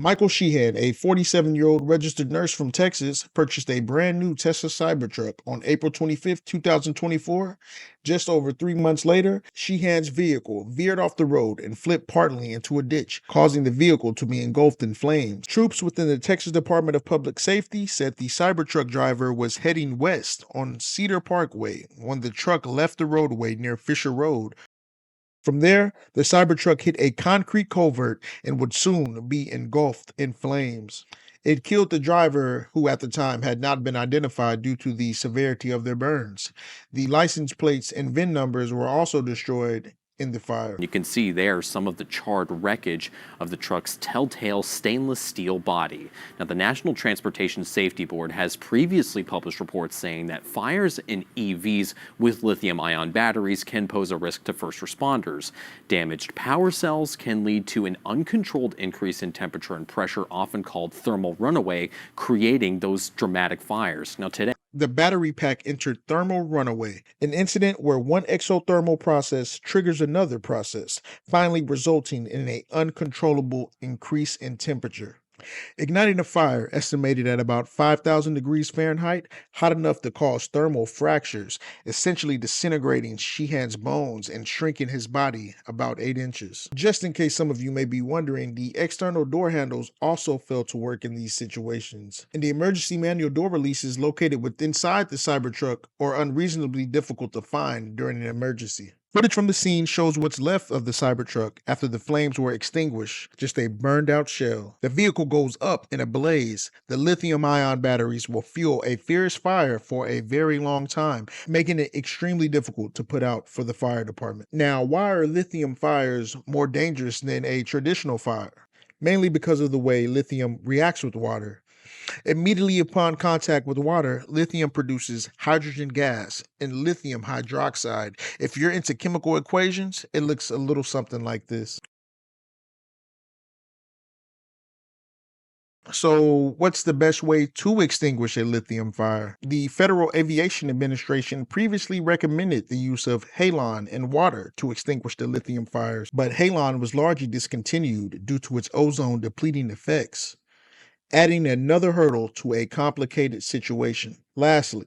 Michael Sheehan, a 47-year-old registered nurse from Texas, purchased a brand new Tesla Cybertruck on April 25, 2024. Just over 3 months later, Sheehan's vehicle veered off the road and flipped partly into a ditch, causing the vehicle to be engulfed in flames. Troops within the Texas Department of Public Safety said the Cybertruck driver was heading west on Cedar Parkway when the truck left the roadway near Fisher Road. From there, the Cybertruck hit a concrete culvert and would soon be engulfed in flames. It killed the driver, who at the time had not been identified due to the severity of their burns. The license plates and VIN numbers were also destroyed in the fire. You can see there some of the charred wreckage of the truck's telltale stainless steel body. Now, the National Transportation Safety Board has previously published reports saying that fires in EVs with lithium-ion batteries can pose a risk to first responders. Damaged power cells can lead to an uncontrolled increase in temperature and pressure, often called thermal runaway, creating those dramatic fires. Now, today, the battery pack entered thermal runaway, an incident where one exothermal process triggers another process, finally resulting in an uncontrollable increase in temperature. Igniting a fire estimated at about 5,000 degrees Fahrenheit, hot enough to cause thermal fractures, essentially disintegrating Sheehan's bones and shrinking his body about 8 inches. Just in case some of you may be wondering, the external door handles also fail to work in these situations, and the emergency manual door releases located inside the Cybertruck are unreasonably difficult to find during an emergency. Footage from the scene shows what's left of the Cybertruck after the flames were extinguished, just a burned out shell. The vehicle goes up in a blaze. The lithium-ion batteries will fuel a fierce fire for a very long time, making it extremely difficult to put out for the fire department. Now, why are lithium fires more dangerous than a traditional fire? Mainly because of the way lithium reacts with water. Immediately upon contact with water, lithium produces hydrogen gas and lithium hydroxide. If you're into chemical equations, it looks a little something like this. So, what's the best way to extinguish a lithium fire? The Federal Aviation Administration previously recommended the use of halon and water to extinguish the lithium fires, but halon was largely discontinued due to its ozone depleting effects, adding another hurdle to a complicated situation. Lastly,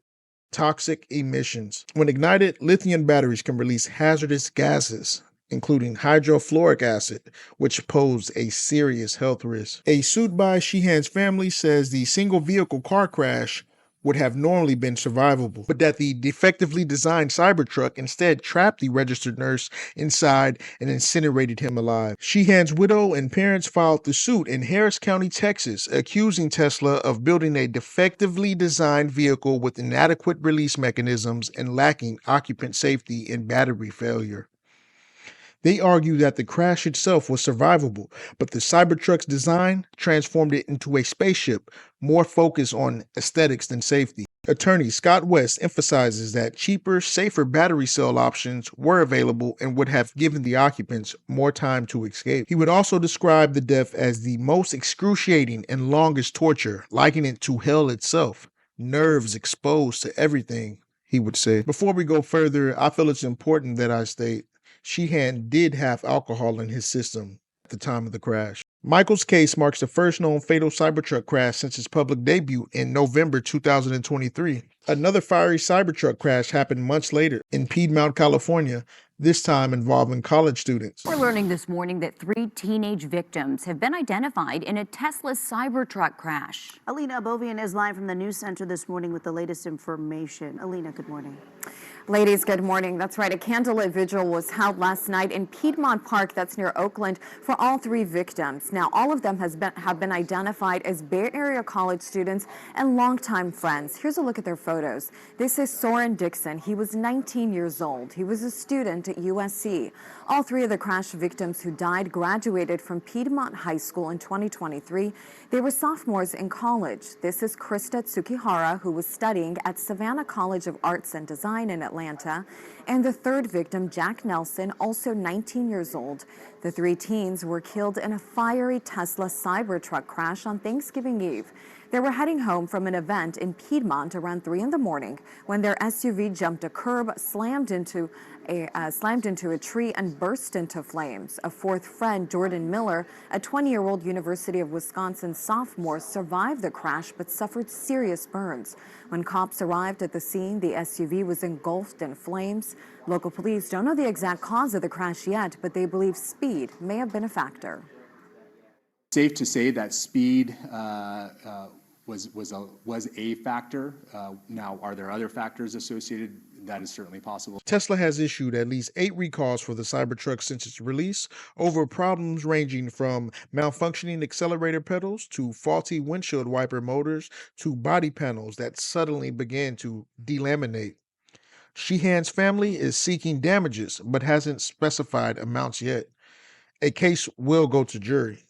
toxic emissions. When ignited, lithium batteries can release hazardous gases, including hydrofluoric acid, which pose a serious health risk. A suit by Sheehan's family says the single vehicle car crash would have normally been survivable, but that the defectively designed Cybertruck instead trapped the registered nurse inside and incinerated him alive. Sheehan's widow and parents filed the suit in Harris County, Texas, accusing Tesla of building a defectively designed vehicle with inadequate release mechanisms and lacking occupant safety and battery failure. They argue that the crash itself was survivable, but the Cybertruck's design transformed it into a spaceship, more focused on aesthetics than safety. Attorney Scott West emphasizes that cheaper, safer battery cell options were available and would have given the occupants more time to escape. He would also describe the death as the most excruciating and longest torture, likening it to hell itself. Nerves exposed to everything, he would say. Before we go further, I feel it's important that I state Sheehan did have alcohol in his system at the time of the crash. Michael's case marks the first known fatal Cybertruck crash since its public debut in November 2023. Another fiery Cybertruck crash happened months later in Piedmont, California, this time involving college students. We're learning this morning that 3 teenage victims have been identified in a Tesla Cybertruck crash. Alina Abovian is live from the news center this morning with the latest information. Alina, good morning. Ladies, good morning. That's right. A candlelit vigil was held last night in Piedmont Park, that's near Oakland, for all 3 victims. Now, all of them have been identified as Bay Area college students and longtime friends. Here's a look at their photos. This is Soren Dixon. He was 19 years old. He was a student at USC. All 3 of the crash victims who died graduated from Piedmont High School in 2023. They were sophomores in college. This is Krista Tsukihara, who was studying at Savannah College of Arts and Design in Atlanta. And the 3rd victim, Jack Nelson, also 19 years old. The 3 teens were killed in a fiery Tesla Cybertruck crash on Thanksgiving Eve. They were heading home from an event in Piedmont around 3 in the morning when their SUV jumped a curb, slammed into slammed into a tree and burst into flames. A fourth friend, Jordan Miller, a 20-year-old University of Wisconsin sophomore, survived the crash but suffered serious burns. When cops arrived at the scene, the SUV was engulfed in flames. Local police don't know the exact cause of the crash yet, but they believe speed may have been a factor. Safe to say that speed was a factor. Now, are there other factors associated? That is certainly possible. Tesla has issued at least 8 recalls for the Cybertruck since its release over problems ranging from malfunctioning accelerator pedals to faulty windshield wiper motors to body panels that suddenly began to delaminate. Sheehan's family is seeking damages but hasn't specified amounts yet. A case will go to jury.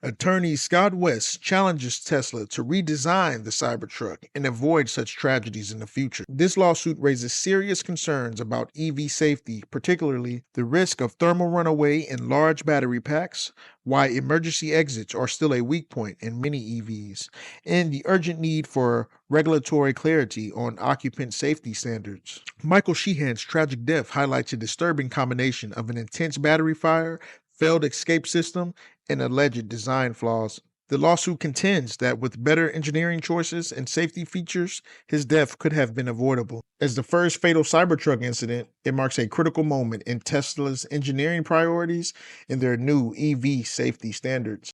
Attorney Scott West challenges Tesla to redesign the Cybertruck and avoid such tragedies in the future. This lawsuit raises serious concerns about EV safety, particularly the risk of thermal runaway in large battery packs, why emergency exits are still a weak point in many EVs, and the urgent need for regulatory clarity on occupant safety standards. Michael Sheehan's tragic death highlights a disturbing combination of an intense battery fire, failed escape system, and alleged design flaws. The lawsuit contends that with better engineering choices and safety features, his death could have been avoidable. As the first fatal Cybertruck incident, it marks a critical moment in Tesla's engineering priorities and their new EV safety standards.